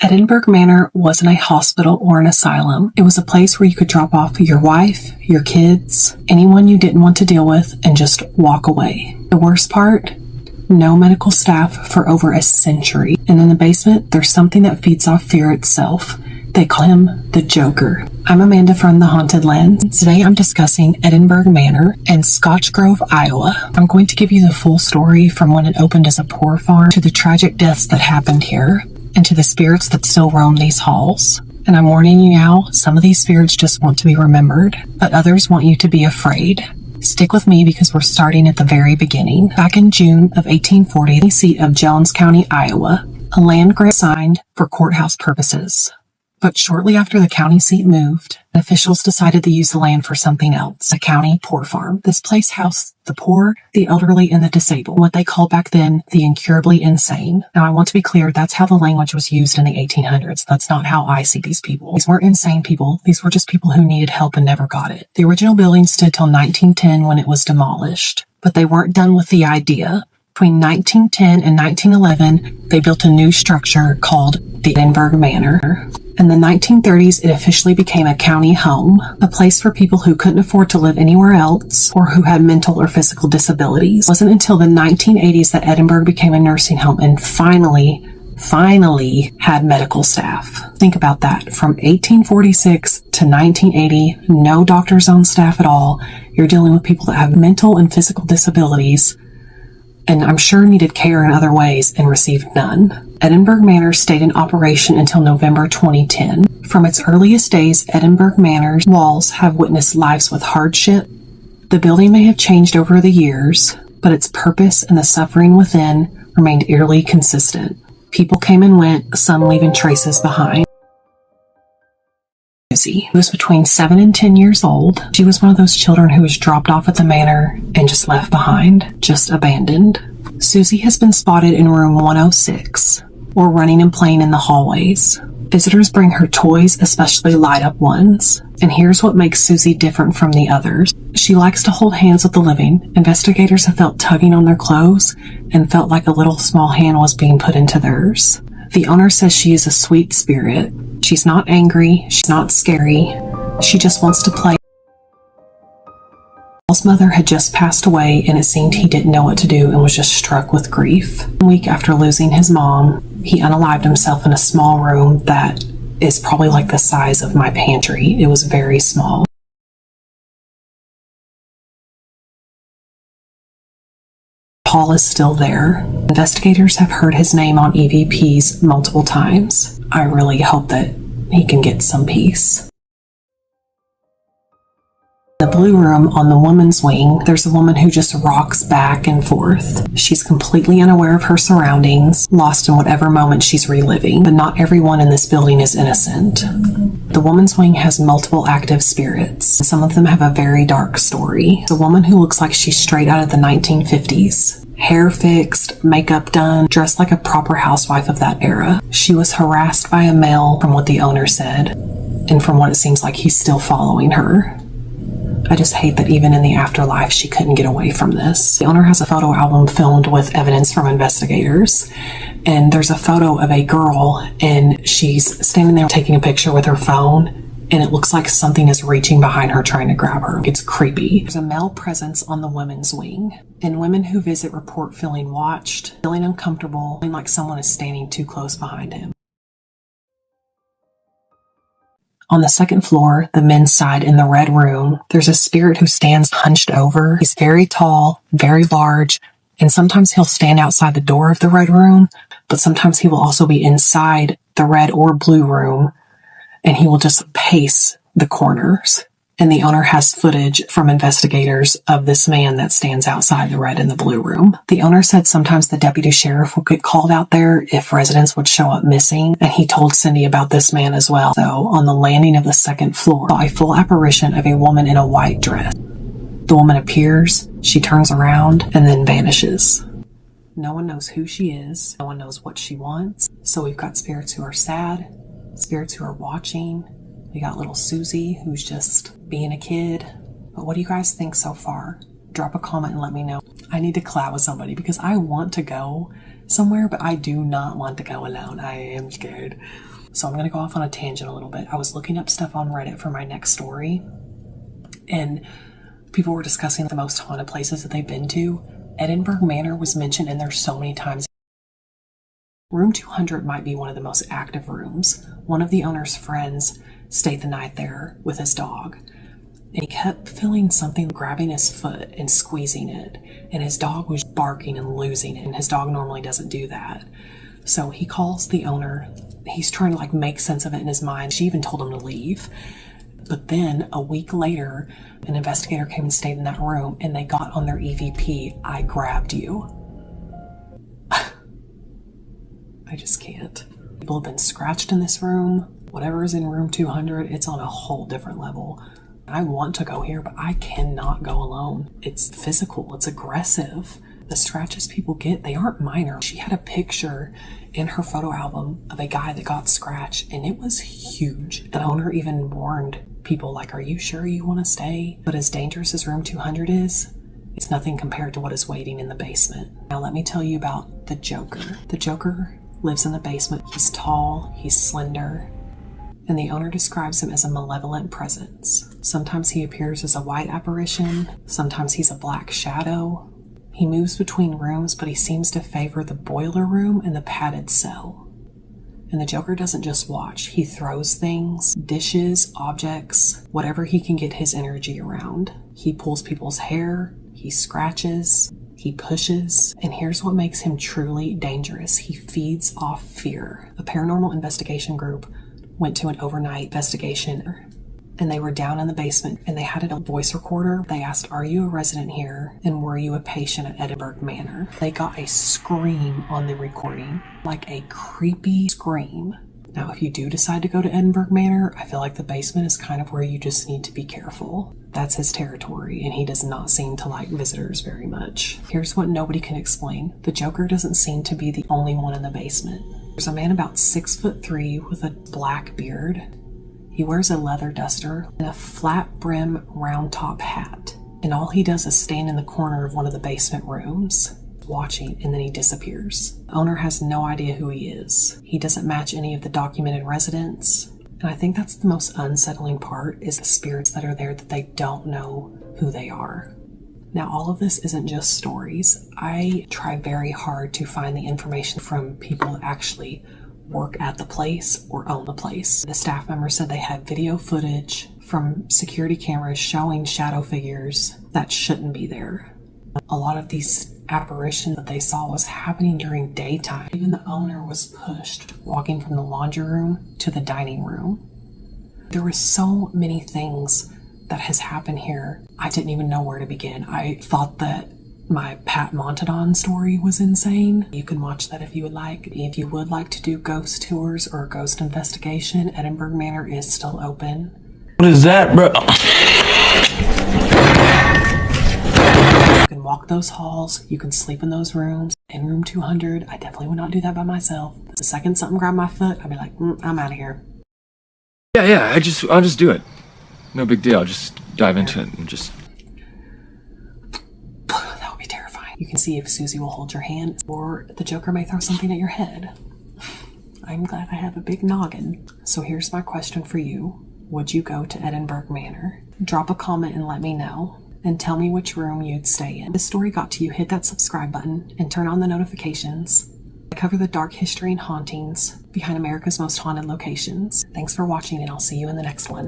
Edinburgh Manor wasn't a hospital or an asylum. It was a place where you could drop off your wife, your kids, anyone you didn't want to deal with, and just walk away. The worst part? No medical staff for over a century. And in the basement, there's something that feeds off fear itself. They call him the Joker. I'm Amanda from The Haunted Land. Today I'm discussing Edinburgh Manor in Scotch Grove, Iowa. I'm going to give you the full story from when it opened as a poor farm to the tragic deaths that happened here and to the spirits that still roam these halls. And I'm warning you now, some of these spirits just want to be remembered, but others want you to be afraid. Stick with me because we're starting at the very beginning. Back in June of 1840, the seat of Jones County, Iowa, a land grant signed for courthouse purposes. But shortly after the county seat moved, officials decided to use the land for something else, a county poor farm. This place housed the poor, the elderly, and the disabled, what they called back then the incurably insane. Now, I want to be clear, that's how the language was used in the 1800s. That's not how I see these people. These weren't insane people. These were just people who needed help and never got it. The original building stood till 1910 when it was demolished, but they weren't done with the idea. Between 1910 and 1911, they built a new structure called the Edinburgh Manor. In the 1930s, it officially became a county home, a place for people who couldn't afford to live anywhere else or who had mental or physical disabilities. It wasn't until the 1980s that Edinburgh became a nursing home and finally had medical staff. Think about that. From 1846 to 1980, no doctors on staff at all. You're dealing with people that have mental and physical disabilities and I'm sure needed care in other ways and received none. Edinburgh Manor stayed in operation until November 2010. From its earliest days, Edinburgh Manor's walls have witnessed lives with hardship. The building may have changed over the years, but its purpose and the suffering within remained eerily consistent. People came and went, some leaving traces behind. Susie was between 7 and 10 years old. She was one of those children who was dropped off at the manor and just left behind, just abandoned. Susie has been spotted in room 106, or running and playing in the hallways. Visitors bring her toys, especially light-up ones. And here's what makes Susie different from the others. She likes to hold hands with the living. Investigators have felt tugging on their clothes and felt like a little small hand was being put into theirs. The owner says she is a sweet spirit. She's not angry, she's not scary, she just wants to play. Paul's mother had just passed away and it seemed he didn't know what to do and was just struck with grief. A week after losing his mom, he unalived himself in a small room that is probably like the size of my pantry. It was very small. Paul is still there. Investigators have heard his name on EVPs multiple times. I really hope that he can get some peace. In the blue room on the woman's wing, there's a woman who just rocks back and forth. She's completely unaware of her surroundings, lost in whatever moment she's reliving, but not everyone in this building is innocent. The woman's wing has multiple active spirits. Some of them have a very dark story. The woman who looks like she's straight out of the 1950s. Hair fixed, makeup done, dressed like a proper housewife of that era. She was harassed by a male from what the owner said, and from what it seems like he's still following her. I just hate that even in the afterlife she couldn't get away from this. The owner has a photo album filmed with evidence from investigators, and there's a photo of a girl and she's standing there taking a picture with her phone, and it looks like something is reaching behind her trying to grab her. It's creepy. There's a male presence on the women's wing, and women who visit report feeling watched, feeling uncomfortable, feeling like someone is standing too close behind him. On the second floor, the men's side in the red room, there's a spirit who stands hunched over. He's very tall, very large, and sometimes he'll stand outside the door of the red room, but sometimes he will also be inside the red or blue room, and he will just pace the corners. And the owner has footage from investigators of this man that stands outside the red and the blue room. The owner said sometimes the deputy sheriff would get called out there if residents would show up missing, and he told Cindy about this man as well. So on the landing of the second floor, a full apparition of a woman in a white dress. The woman appears, she turns around, and then vanishes. No one knows who she is. No one knows what she wants. So we've got spirits who are sad, spirits who are watching. We got little Susie who's just being a kid. But what do you guys think so far? Drop a comment and let me know. I need to collab with somebody because I want to go somewhere, but I do not want to go alone. I am scared. So I'm going to go off on a tangent a little bit. I was looking up stuff on Reddit for my next story, and people were discussing the most haunted places that they've been to. Edinburgh Manor was mentioned in there so many times. Room 200 might be one of the most active rooms. One of the owner's friends stayed the night there with his dog, and he kept feeling something grabbing his foot and squeezing it, and his dog was barking and losing it, and his dog normally doesn't do that. So he calls the owner. He's trying to like make sense of it in his mind. She even told him to leave. But then a week later, an investigator came and stayed in that room, and they got on their EVP, "I grabbed you." I just can't. People have been scratched in this room. Whatever is in room 200, it's on a whole different level. I want to go here, but I cannot go alone. It's physical. It's aggressive. The scratches people get, they aren't minor. She had a picture in her photo album of a guy that got scratched, and it was huge. The owner even warned people, like, are you sure you want to stay? But as dangerous as room 200 is, it's nothing compared to what is waiting in the basement. Now let me tell you about the Joker. The Joker lives in the basement. He's tall, he's slender, and the owner describes him as a malevolent presence. Sometimes he appears as a white apparition, sometimes he's a black shadow. He moves between rooms, but he seems to favor the boiler room and the padded cell. And the Joker doesn't just watch, he throws things, dishes, objects, whatever he can get his energy around. He pulls people's hair, he scratches, he pushes, and here's what makes him truly dangerous. He feeds off fear. A paranormal investigation group went to an overnight investigation, and they were down in the basement, and they had a voice recorder. They asked, are you a resident here, and were you a patient at Edinburgh Manor? They got a scream on the recording, like a creepy scream. Now, if you do decide to go to Edinburgh Manor, I feel like the basement is kind of where you just need to be careful. That's his territory, and he does not seem to like visitors very much. Here's what nobody can explain. The Joker doesn't seem to be the only one in the basement. There's a man about 6'3" with a black beard. He wears a leather duster and a flat brim round top hat. And all he does is stand in the corner of one of the basement rooms, watching, and then he disappears. The owner has no idea who he is. He doesn't match any of the documented residents. And I think that's the most unsettling part, is the spirits that are there that they don't know who they are. Now, all of this isn't just stories. I try very hard to find the information from people that actually work at the place or own the place. The staff member said they had video footage from security cameras showing shadow figures that shouldn't be there. A lot of these apparitions that they saw was happening during daytime. Even the owner was pushed walking from the laundry room to the dining room. There were so many things that has happened here. I didn't even know where to begin. I thought that my Pat Montadon story was insane. You can watch that if you would like. If you would like to do ghost tours or ghost investigation, Edinburgh Manor is still open. What is that, bro? You can walk those halls. You can sleep in those rooms. In room 200, I definitely would not do that by myself. The second something grabbed my foot, I'd be like, I'm out of here. Yeah, I'll just do it. No big deal. I'll just dive into it and just... That would be terrifying. You can see if Susie will hold your hand, or the Joker may throw something at your head. I'm glad I have a big noggin. So here's my question for you. Would you go to Edinburgh Manor? Drop a comment and let me know. And tell me which room you'd stay in. If this story got to you, hit that subscribe button and turn on the notifications. I cover the dark history and hauntings behind America's most haunted locations. Thanks for watching, and I'll see you in the next one.